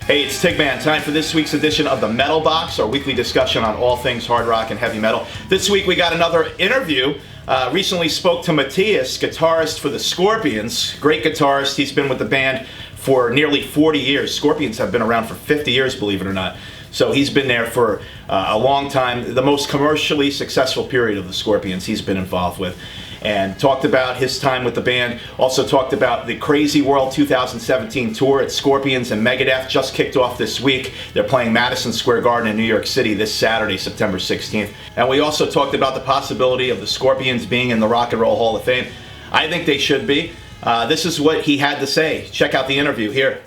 Hey, it's Tigman. Time for this week's edition of the Metal Box, our weekly discussion on all things hard rock and heavy metal. This week we got another interview. Recently spoke to Matthias, guitarist for the Scorpions. Great guitarist. He's been with the band for nearly 40 years. Scorpions have been around for 50 years, believe it or not. So he's been there for a long time. The most commercially successful period of the Scorpions he's been involved with. And talked about his time with the band. Also talked about the Crazy World 2017 tour at Scorpions and Megadeth. Just kicked off this week. They're playing Madison Square Garden in New York City this Saturday, September 16th. And we also talked about the possibility of the Scorpions being in the Rock and Roll Hall of Fame. I think they should be. This is what he had to say. Check out the interview here.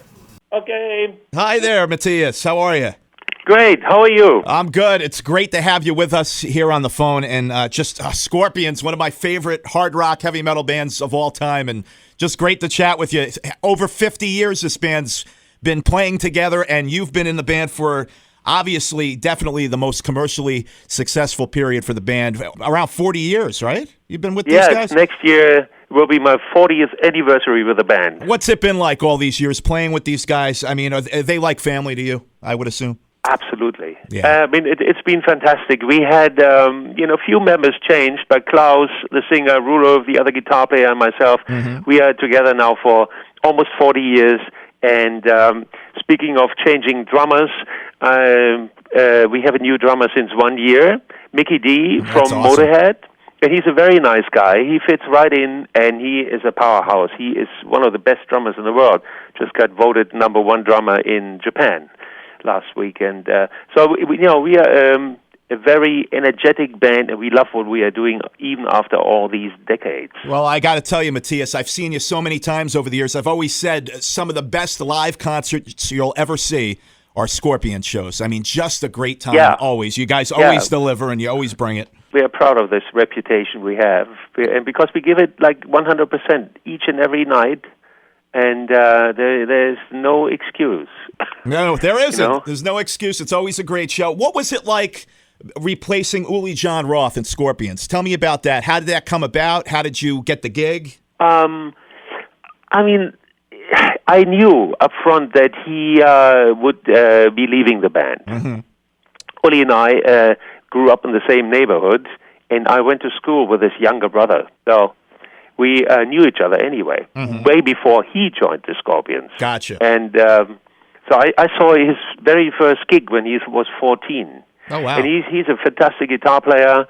Okay. Hi there, Matthias. How are you? Great. How are you? I'm good. It's great to have you with us here on the phone. And Scorpions, one of my favorite hard rock, heavy metal bands of all time. And just great to chat with you. Over 50 years this band's been playing together, and you've been in the band for obviously, definitely the most commercially successful period for the band. Around 40 years, right? You've been with these guys? Yes, next year will be my 40th anniversary with the band. What's it been like all these years playing with these guys? I mean, are they like family to you, I would assume? Absolutely. Yeah. I mean, it's been fantastic. We had, a few members changed, but Klaus, the singer, Rudolf, the other guitar player, and myself, we are together now for almost 40 years. And speaking of changing drummers, we have a new drummer since 1 year, Mickey D from awesome. Motorhead. And he's a very nice guy. He fits right in, and he is a powerhouse. He is one of the best drummers in the world. Just got voted number one drummer in Japan last week. And so we are a very energetic band, and we love what we are doing even after all these decades. Well, I got to tell you, Matthias, I've seen you so many times over the years. I've always said some of the best live concerts you'll ever see are Scorpion shows. I mean, just a great time always. You guys always deliver, and you always bring it. We are proud of this reputation we have, and because we give it like 100% each and every night, and there's no excuse. No, there isn't. You know? There's no excuse. It's always a great show. What was it like replacing Uli John Roth in Scorpions? Tell me about that. How did that come about? How did you get the gig? I mean, I knew up front that he would be leaving the band. Mm-hmm. Uli and I grew up in the same neighborhood, and I went to school with his younger brother. So we knew each other anyway, way before he joined the Scorpions. Gotcha. And so I saw his very first gig when he was 14. Oh, wow. And he's a fantastic guitar player,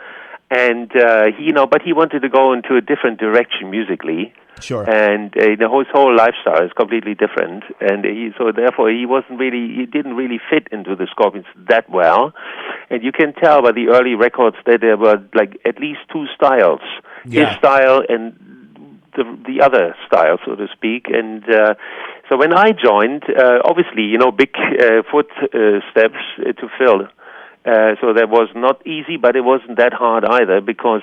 and but he wanted to go into a different direction musically. Sure. And his whole lifestyle is completely different, and therefore he didn't really fit into the Scorpions that well. And you can tell by the early records that there were like at least two styles, his style and the other style, so to speak. And so when I joined, obviously, big footsteps to fill. So that was not easy, but it wasn't that hard either, because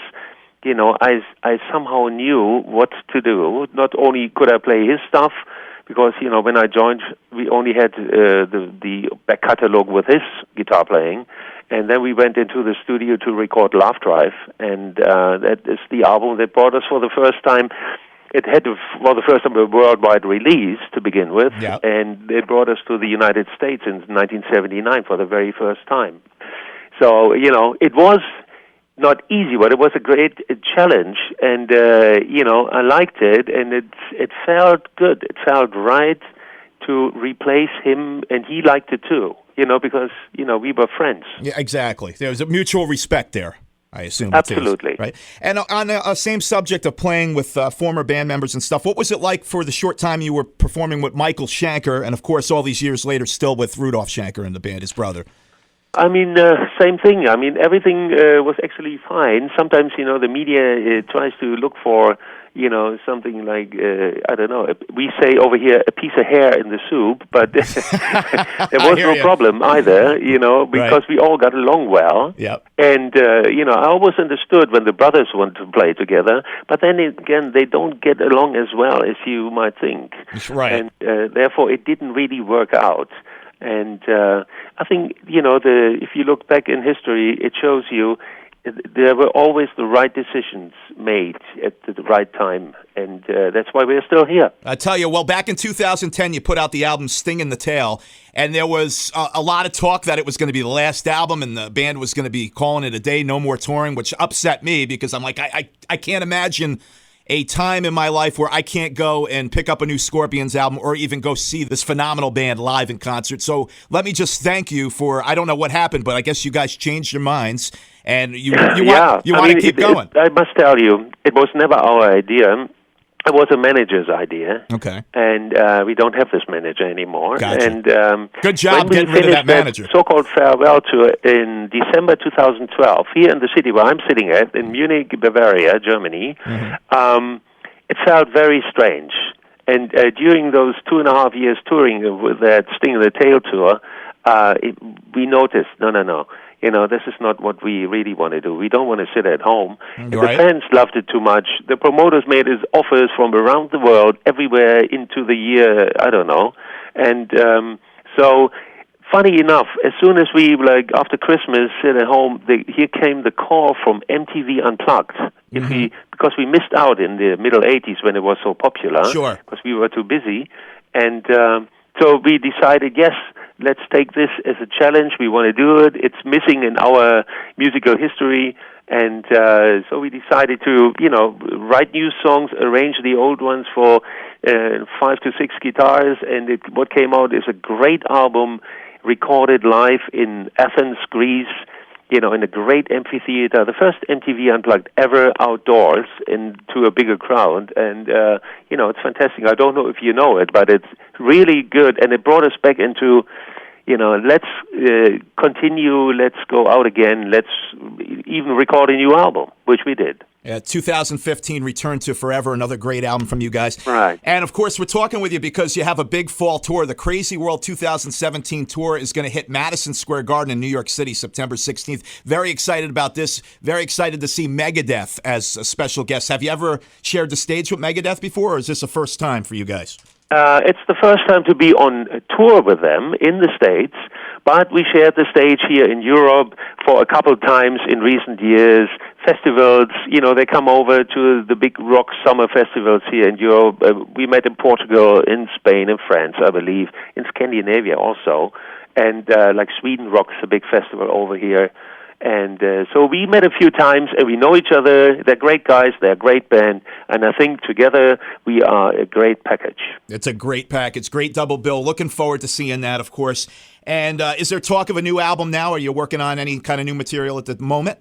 I somehow knew what to do. Not only could I play his stuff, because when I joined, we only had the back catalog with his guitar playing, and then we went into the studio to record Laugh Drive, and that is the album that brought us for the first time. It had the first time a worldwide release to begin with, and it brought us to the United States in 1979 for the very first time. So, it was not easy, but it was a great challenge, and, I liked it, and it felt good. It felt right to replace him, and he liked it too, because, we were friends. Yeah, exactly. There was a mutual respect there, I assume. Absolutely. Right. And on the same subject of playing with former band members and stuff, what was it like for the short time you were performing with Michael Schenker, and of course all these years later still with Rudolf Schenker in the band, his brother? I mean, same thing. I mean, everything was actually fine. Sometimes, the media tries to look for, something like, I don't know, we say over here, a piece of hair in the soup, but there was no problem either, because we all got along well. Yep. And, I always understood when the brothers want to play together, but then again, they don't get along as well as you might think. Right. And therefore, it didn't really work out. And I think, if you look back in history, it shows you there were always the right decisions made at the right time, and that's why we're still here. I tell you, well, back in 2010, you put out the album Sting in the Tail, and there was a lot of talk that it was going to be the last album, and the band was going to be calling it a day, no more touring, which upset me because I'm like, I can't imagine a time in my life where I can't go and pick up a new Scorpions album or even go see this phenomenal band live in concert. So let me just thank you for, I don't know what happened, but I guess you guys changed your minds and you want to keep going. I must tell you, it was never our idea. It was a manager's idea. Okay. And we don't have this manager anymore. Gotcha. And good job getting rid of that manager. So-called farewell tour in December 2012, here in the city where I'm sitting at, in Munich, Bavaria, Germany, it felt very strange. And during those 2.5 years touring with that Sting in the Tail tour, we noticed, no. This is not what we really want to do. We don't want to sit at home. Right. The fans loved it too much. The promoters made us offers from around the world, everywhere into the year, I don't know. And so, funny enough, as soon as we, after Christmas, sit at home, here came the call from MTV Unplugged. Because we missed out in the middle 80s when it was so popular. Sure. Because we were too busy. And so we decided, yes, let's take this as a challenge. We want to do it. It's missing in our musical history. And so we decided to, write new songs, arrange the old ones for 5 to 6 guitars. And what came out is a great album recorded live in Athens, Greece, in a great amphitheater, the first MTV Unplugged ever outdoors into a bigger crowd. And, it's fantastic. I don't know if you know it, but it's really good. And it brought us back into, let's continue, let's go out again, let's even record a new album, which we did. 2015, Return to Forever, another great album from you guys. Right. And, of course, we're talking with you because you have a big fall tour. The Crazy World 2017 tour is going to hit Madison Square Garden in New York City September 16th. Very excited about this. Very excited to see Megadeth as a special guest. Have you ever shared the stage with Megadeth before, or is this a first time for you guys? It's the first time to be on a tour with them in the States, but we shared the stage here in Europe for a couple times in recent years. Festivals, they come over to the big rock summer festivals here in Europe. We met in Portugal, in Spain, in France, I believe, in Scandinavia also. And like Sweden Rock's a big festival over here. And so we met a few times, and we know each other. They're great guys. They're a great band. And I think together we are a great package. It's a great package. Great double bill. Looking forward to seeing that, of course. And is there talk of a new album now? Are you working on any kind of new material at the moment?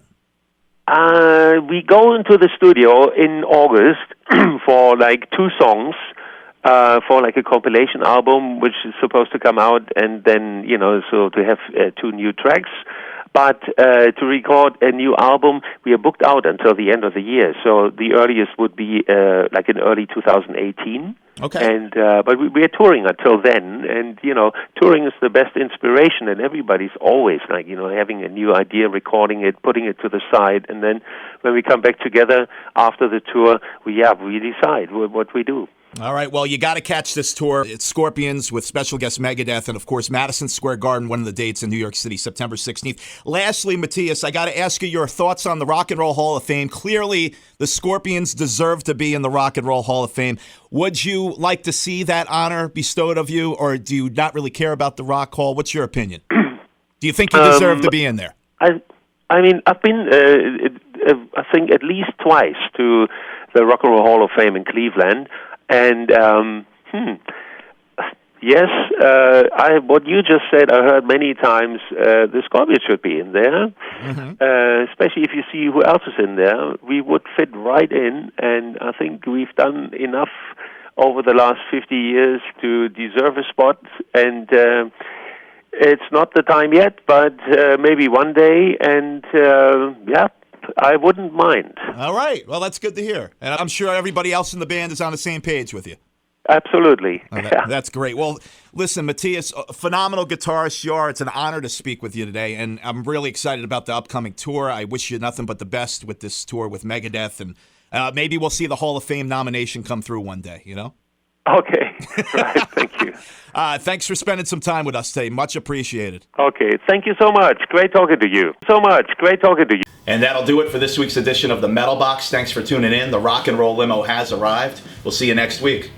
We go into the studio in August for 2 songs. For a compilation album, which is supposed to come out, and then, so to have 2 new tracks. But to record a new album, we are booked out until the end of the year. So the earliest would be in early 2018. Okay. And but we are touring until then, and touring is the best inspiration. And everybody's always having a new idea, recording it, putting it to the side, and then when we come back together after the tour, we decide what we do. All right, well, you got to catch this tour. It's Scorpions with special guest Megadeth and, of course, Madison Square Garden, one of the dates in New York City, September 16th. Lastly, Matthias, I got to ask you your thoughts on the Rock and Roll Hall of Fame. Clearly, the Scorpions deserve to be in the Rock and Roll Hall of Fame. Would you like to see that honor bestowed of you, or do you not really care about the Rock Hall? What's your opinion? Do you think you deserve to be in there? I mean, I've been, I think, at least twice to the Rock and Roll Hall of Fame in Cleveland. And yes, what you just said, I heard many times. The Scorpions should be in there, especially if you see who else is in there. We would fit right in, and I think we've done enough over the last 50 years to deserve a spot. And it's not the time yet, but maybe one day. And I wouldn't mind. All right. Well, that's good to hear. And I'm sure everybody else in the band is on the same page with you. Absolutely. That's great. Well, listen, Matthias, a phenomenal guitarist you are. It's an honor to speak with you today, and I'm really excited about the upcoming tour. I wish you nothing but the best with this tour with Megadeth, and maybe we'll see the Hall of Fame nomination come through one day, Okay, right, thank you. Thanks for spending some time with us today. Much appreciated. Okay, thank you so much. Great talking to you. Great talking to you. And that'll do it for this week's edition of the Metal Box. Thanks for tuning in. The rock and roll limo has arrived. We'll see you next week.